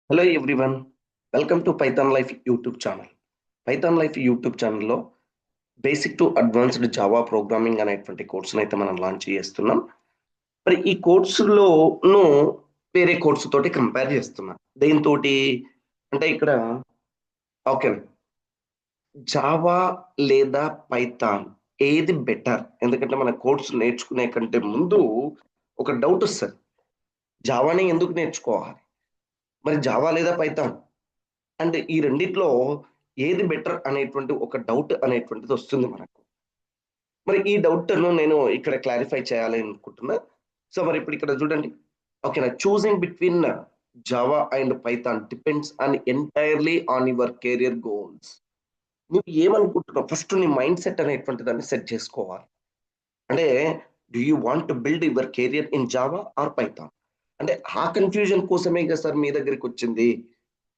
Hello everyone, welcome to Python life YouTube channel. Python life YouTube ఛానల్లో basic to advanced Java programming అనేటువంటి కోర్సును అయితే మనం launch చేస్తున్నాం. మరి ఈ కోర్సులోను వేరే కోర్సు తోటి కంపేర్ చేస్తున్నాం. దేనితోటి అంటే ఇక్కడ ఓకే, జావా లేదా పైథాన్ ఏది బెటర్? ఎందుకంటే మన కోర్సు నేర్చుకునే కంటే ముందు ఒక డౌట్ వస్తుంది, జావాని ఎందుకు నేర్చుకోవాలి, మరి జావా లేదా పైథాన్ అండ్ ఈ రెండిట్లో ఏది బెటర్ అనేటువంటి ఒక డౌట్ అనేటువంటిది వస్తుంది మనకు. మరి ఈ డౌట్ నేను ఇక్కడ క్లారిఫై చేయాలి అనుకుంటున్నా. సో మరి ఇప్పుడు ఇక్కడ చూడండి, ఓకేనా, choosing between Java and Python depends on entirely on your career goals. నువ్వు ఏమనుకుంటున్నావు, ఫస్ట్ నీ మైండ్ సెట్ అనేటువంటి దాన్ని సెట్ చేసుకోవాలి. అంటే do you want to build your career in Java or Python? అంటే ఆ కన్ఫ్యూజన్ కోసమే కదా సార్ మీ దగ్గరికి వచ్చింది.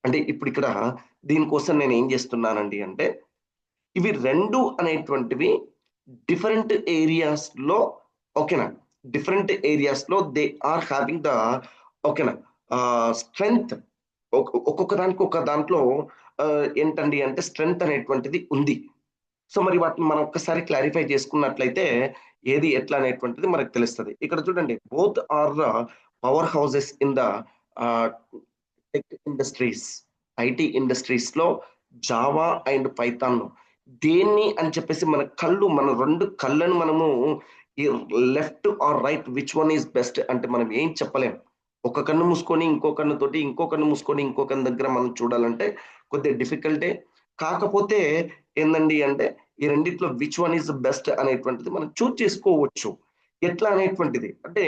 అంటే ఇప్పుడు ఇక్కడ దీనికోసం నేను ఏం చేస్తున్నానండి అంటే, ఇవి రెండు అనేటువంటివి డిఫరెంట్ ఏరియాస్ లో, ఓకేనా, డిఫరెంట్ ఏరియాస్ లో దే ఆర్ హ్యావింగ్ ద, ఓకేనా, స్ట్రెంగ్త్. ఒక్కొక్క దానికి ఒక దాంట్లో ఏంటండి అంటే స్ట్రెంగ్త్ అనేటువంటిది ఉంది. సో మరి వాటిని మనం ఒక్కసారి క్లారిఫై చేసుకున్నట్లయితే ఏది ఎట్లా అనేటువంటిది మనకు తెలుస్తుంది. ఇక్కడ చూడండి, both are power houses in the tech industries. IT industries లో జావా అండ్ పైథాన్ దేన్ని అని చెప్పేసి మన రెండు కళ్ళను మనము left or right which one is best అంటే మనం ఏం చెప్పలేం. ఒక కన్ను మూసుకొని ఇంకో కన్ను తోటి, ఇంకో కన్ను మూసుకొని ఇంకో కన్ను దగ్గర మనం చూడాలంటే కొద్దిగా డిఫికల్టే. కాకపోతే ఏందండి అంటే ఈ రెండిట్లో విచ్ వన్ ఈస్ బెస్ట్ అనేటువంటిది మనం చూస్ చేసుకోవచ్చు. ఎట్లా అనేటువంటిది అంటే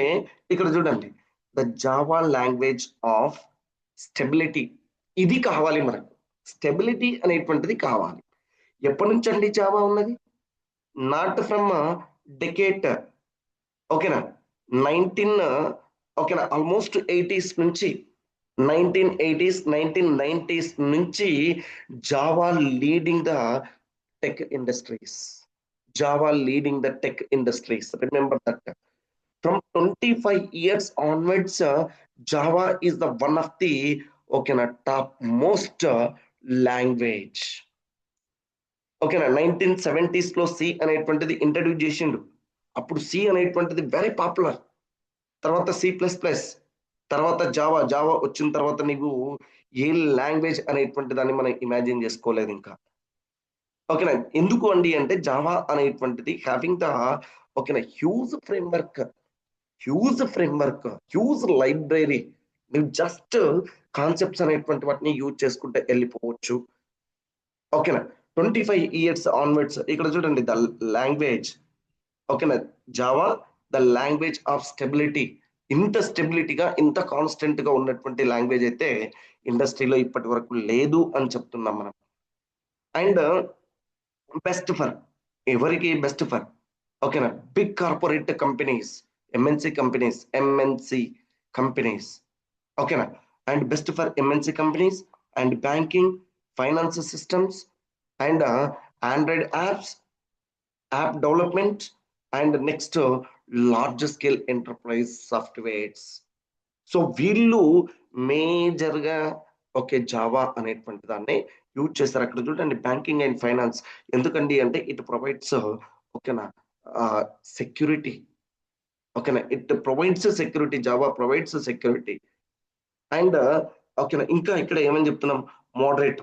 ఇక్కడ చూడండి, the Java language of stability, ఇది కావాలి మనకు. స్టెబిలిటీ అనేటువంటిది కావాలి. ఎప్పటి నుంచి అండి జావా ఉన్నది? నాట్ ఫ్రమ్ డెకేట్, ఓకేనా, 19, ఓకేనా, ఆల్మోస్ట్ 80s నుంచి, 1990s నుంచి Java leading the tech industries. Java leading the tech industries, remember that. From 25 years onwards, Java is the one of the, okay, top most language. ఓకేనా, 1970s లో C అనేటువంటిది introduce చేసిండు. అప్పుడు C అనేటువంటిది very popular. తర్వాత C++, తర్వాత Java. Java వచ్చిన తర్వాత నీకు ఏ లాంగ్వేజ్ అనేటువంటి దాన్ని మనం ఇమాజిన్ చేసుకోలేదు ఇంకా. ఓకేనా, ఎందుకు అండి అంటే జావా అనేటువంటిది హ్యావింగ్ ద, ఓకేనా, హ్యూజ్ ఫ్రేమ్వర్క్, హ్యూజ్ లైబ్రరీ. నువ్వు జస్ట్ కాన్సెప్ట్స్ అనేటువంటి వాటిని యూజ్ చేసుకుంటే వెళ్ళిపోవచ్చు. ఓకేనా, 25 years ఆన్వర్డ్స్ ఇక్కడ చూడండి, ద లాంగ్వేజ్, ఓకేనా, Java the language of stability. ఇంత స్టెబిలిటీగా, ఇంత కాన్స్టెంట్ గా ఉన్నటువంటి లాంగ్వేజ్ అయితే ఇండస్ట్రీలో ఇప్పటి వరకు లేదు అని చెప్తున్నాం మనం. అండ్ బెస్ట్ ఫర్, ఎవరికి బెస్ట్ ఫర్, ఓకేనా, big corporate companies, MNC companies, ఓకేనా, and best for MNC companies and banking, finance systems and Android apps, app development and next large scale enterprise softwares. So వీళ్ళు major గా, okay, Java అనేటువంటి దాన్ని use చేస్తారు. అక్కడ చూడండి, banking and finance. ఎందుకండి అంటే ఇట్ ప్రొవైడ్స్, ఓకేనా, సెక్యూరిటీ. ఓకేనా, it provides security, Java provides security. And ఓకేనా, ఇంకా ఇక్కడ ఏమని చెప్తున్నాం, మోడరేట్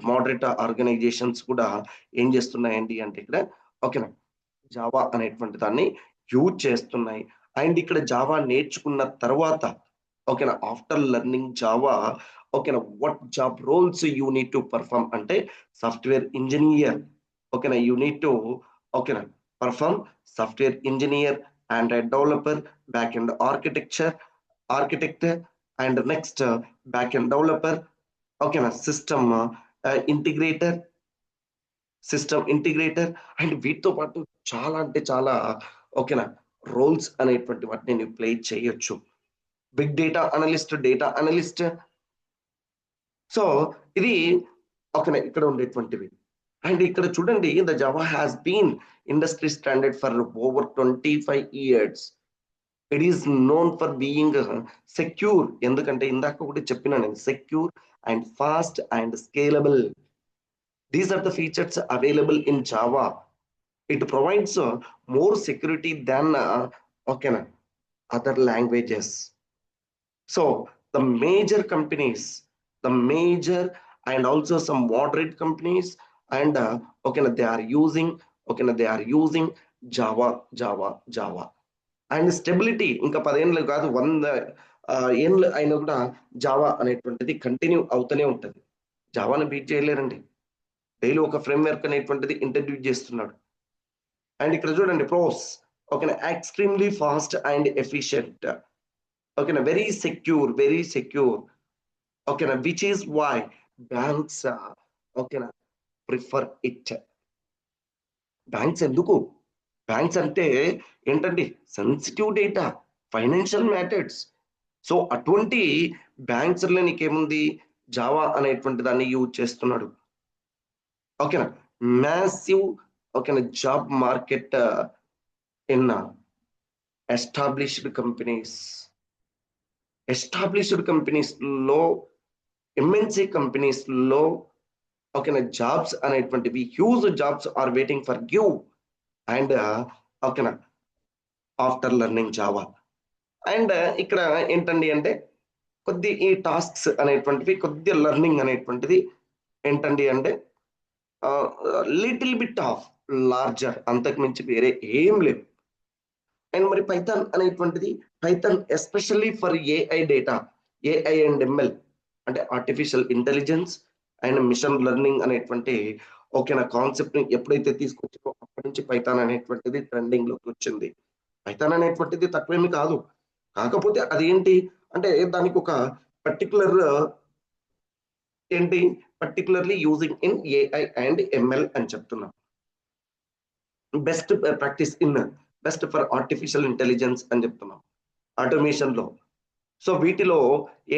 ఆర్గనైజేషన్స్ కూడా ఏం చేస్తున్నాయండి అంటే ఇక్కడ, ఓకేనా, జావా అనేటువంటి దాన్ని యూజ్ చేస్తున్నాయి. అండ్ ఇక్కడ జావా నేర్చుకున్న తర్వాత, ఓకేనా, ఆఫ్టర్ లెర్నింగ్ జావా, ఓకేనా, what job roles you need to perform అంటే సాఫ్ట్వేర్ ఇంజనీర్. ఓకేనా, యూ నీడ్ టు, ఓకేనా, perform software engineer, Android developer, back end architect and next back end developer, ఓకేనా, ఇంటిగ్రేటర్ సిస్టమ్ ఇంటిగ్రేటర్. అండ్ వీటితో పాటు చాలా అంటే చాలా, ఓకేనా, రోల్స్ అనేటువంటి వాటిని నేను ప్లే చేయొచ్చు. Big data analyst. సో ఇది, ఓకేనా, ఇక్కడ ఉండేటువంటివి. అండ్ ఇక్కడ చూడండి, the Java has been industry standard for over 25 years. It is known for being secure. ఎందుకంటే ఇందాక ఒకటి చెప్పినా నేను, secure and fast and scalable. These are the features available in Java. It provides more security than ఓకేనా other languages. So the major companies, the major and also some moderate companies, and okay, they are using Java. And stability ఇంకా 10 ఏళ్ళు కాదు, 100 ఏళ్ళు అయినా కూడా Java అనేటువంటిది continue అవుతూనే ఉంటుంది. జావాని బీట్ చేయలేరండి. డైలీ ఒక ఫ్రేమ్వర్క్ అనేటువంటిది ఇంట్రడ్యూస్ చేస్తున్నాడు. అండ్ ఇక్కడ చూడండి ప్రోస్, ఓకేనా, ఎక్స్ట్రీమ్లీ ఫాస్ట్ అండ్ ఎఫిషియంట్, ఓకేనా, వెరీ సెక్యూర్, ఓకేనా, విచ్ ఈస్ వై బ్యాంక్స్ ఓకేనా ప్రిఫర్ ఇట్. బ్యాంక్స్ ఎందుకు? బ్యాంక్స్ అంటే ఏంటండి, sensitive data, financial matters. So అటువంటి బ్యాంక్స్ లో నీకేముంది, జావా అనేటువంటి దాన్ని యూజ్ చేస్తున్నాడు. ఓకేనా, మ్యాసివ్, ఓకేనా, job market in established companies లో, ఎంఎన్సి కంపెనీస్ లో, ఓకేనా, జాబ్స్ అనేటువంటివి, huge jobs are waiting for give and ఓకేనా ఆఫ్టర్ లెర్నింగ్ జావా. అండ్ ఇక్కడ ఏంటండి అంటే కొద్ది ఈ టాస్క్స్ అనేటువంటివి, కొద్ది లెర్నింగ్ అనేటువంటిది ఏంటండి అంటే లిటిల్ బిట్ ఆఫ్ లార్జర్, అంతకు మించి వేరే ఏం లేదు. అండ్ మరి పైథాన్ అనేటువంటిది, Python especially for AI data, AI and ML అంటే artificial intelligence and machine learning అనేటువంటి ఓకేనా కాన్సెప్ట్ ని ఎప్పుడైతే తీసుకొచ్చారో అప్పటి నుంచి పైథాన్ అనేటువంటిది ట్రెండింగ్ లోకి వచ్చింది. పైథాన్ అనేటువంటిది తక్కువేమి కాదు, కాకపోతే అదేంటి అంటే దానికి ఒక పర్టికులర్ ఏంటి, particularly using in AI and ML అని చెప్తున్నాం. Best practice in best for artificial intelligence అని చెప్తున్నాం ఆటోమేషన్ లో. సో వీటిలో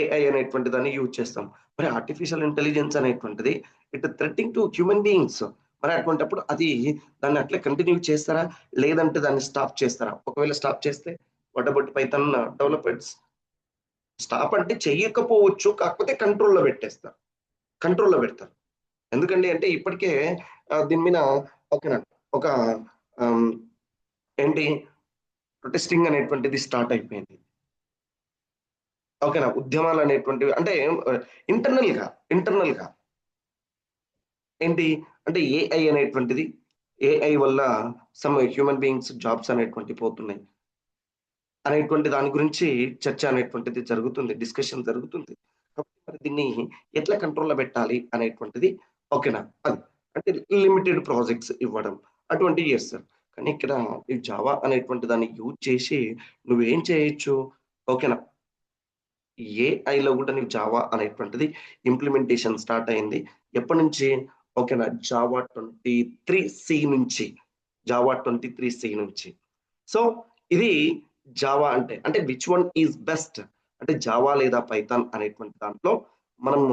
ఏఐ అనేటువంటి దాన్ని యూజ్ చేస్తాం. మరి ఆర్టిఫిషియల్ ఇంటెలిజెన్స్ అనేటువంటిది it threatening to human beings. మరి అటువంటిప్పుడు అది దాన్ని అట్లే కంటిన్యూ చేస్తారా, లేదంటే దాన్ని స్టాప్ చేస్తారా? ఒకవేళ స్టాప్ చేస్తే what about Python developers? Stop అంటే చెయ్యకపోవచ్చు, కాకపోతే కంట్రోల్లో పెడతారు. ఎందుకండి అంటే ఇప్పటికే దీని మీద ఓకేనా ఒక ఏంటి ప్రొటెస్టింగ్ అనేటువంటిది స్టార్ట్ అయిపోయింది. ఓకేనా, ఉద్యమాలు అనేటువంటివి అంటే ఇంటర్నల్ గా ఏంటి అంటే ఏఐ వల్ల సమ్ హ్యూమన్ బీయింగ్స్ జాబ్స్ అనేటువంటి పోతున్నాయి అనేటువంటి దాని గురించి చర్చ అనేటువంటిది జరుగుతుంది, డిస్కషన్ జరుగుతుంది. కాబట్టి మరి దీన్ని ఎట్లా కంట్రోల్లో పెట్టాలి అనేటువంటిది ఓకేనా, అది అంటే లిమిటెడ్ ప్రాజెక్ట్స్ ఇవ్వడం అటువంటి చేస్తారు. కానీ ఇక్కడ ఈ జావా అనేటువంటి దాన్ని యూజ్ చేసి నువ్వేం చేయొచ్చు, ఓకేనా, ఏఐలో కూడా నీకు జావా అనేటువంటిది ఇంప్లిమెంటేషన్ స్టార్ట్ అయింది. ఎప్పటి నుంచి? ఓకేనా, జావా 23C నుంచి. సో ఇది జావా అంటే విచ్ వన్ ఈజ్ బెస్ట్ అంటే జావా లేదా పైథాన్ అనేటువంటి దాంట్లో మనము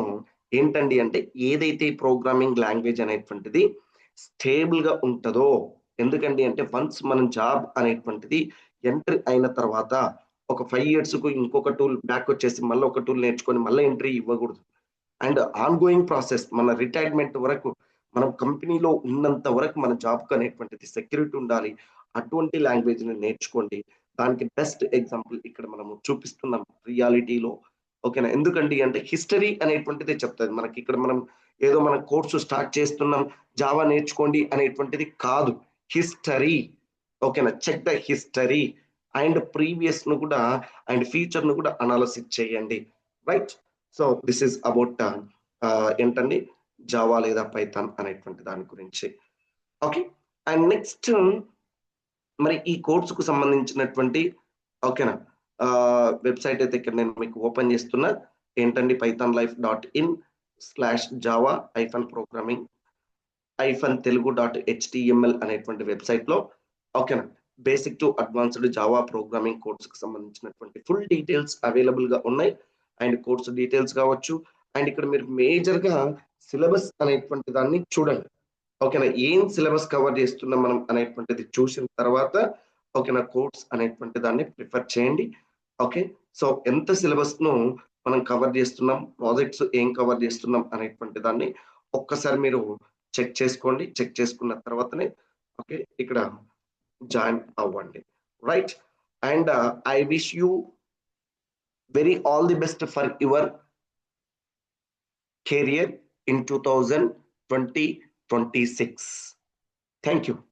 ఏంటండి అంటే ఏదైతే ప్రోగ్రామింగ్ లాంగ్వేజ్ అనేటువంటిది స్టేబుల్ గా ఉంటుందో, ఎందుకండి అంటే వన్స్ మనం జాబ్ అనేటువంటిది ఎంట్రీ అయిన తర్వాత ఒక 5 years కు ఇంకొక టూల్ బ్యాక్ వచ్చేసి మళ్ళీ ఒక టూల్ నేర్చుకొని మళ్ళీ ఎంట్రీ ఇవ్వకూడదు. అండ్ ఆన్ గోయింగ్ ప్రాసెస్ మన రిటైర్మెంట్ వరకు మనం కంపెనీలో ఉన్నంత వరకు మన జాబ్ అనేటువంటిది సెక్యూరిటీ ఉండాలి. అటువంటి లాంగ్వేజ్ ని నేర్చుకోండి. దానికి బెస్ట్ ఎగ్జాంపుల్ ఇక్కడ మనము చూపిస్తున్నాం రియాలిటీలో. ఓకేనా, ఎందుకండి అంటే హిస్టరీ అనేటువంటిది చెప్తుంది మనకి. ఇక్కడ మనం ఏదో మన కోర్సు స్టార్ట్ చేస్తున్నాం జావా నేర్చుకోండి అనేటువంటిది కాదు, హిస్టరీ. ఓకేనా, check the history and previous ను కూడా అండ్ ఫ్యూచర్ ను కూడా అనాలిసిస్ చేయండి. Right. So this is about ఏంటండి జావా లేదా పైథాన్ అనేటువంటి దాని గురించి. ఓకే, అండ్ నెక్స్ట్ మరి ఈ కోర్సుకు సంబంధించినటువంటి ఓకేనా వెబ్సైట్ అయితే ఇక్కడ నేను మీకు ఓపెన్ చేస్తున్నా. ఏంటండి pythonlife.in/java-programming-telugu.html అనేటువంటి వెబ్సైట్ లో ఓకేనా basic to advanced Java programming కోర్సుకు సంబంధించినటువంటి ఫుల్ డీటెయిల్స్ అవైలబుల్ గా ఉన్నాయి. అండ్ కోర్సు డీటెయిల్స్ కావచ్చు. అండ్ ఇక్కడ మీరు మేజర్ గా సిలబస్ అనేటువంటి దాన్ని చూడండి. ఓకేనా, ఏం సిలబస్ కవర్ చేస్తున్నాం మనం అనేటువంటిది చూసిన తర్వాత ఓకేనా కోర్స్ అనేటువంటి దాన్ని ప్రిఫర్ చేయండి. ఓకే, సో ఎంత సిలబస్ ను మనం కవర్ చేస్తున్నాం, ప్రాజెక్ట్స్ ఏం కవర్ చేస్తున్నాం అనేటువంటి దాన్ని ఒక్కసారి మీరు చెక్ చేసుకోండి. చెక్ చేసుకున్న తర్వాతనే ఓకే ఇక్కడ జాయిన్ అవ్వండి, right. And I wish you very all the best for your career in 2026. Thank you.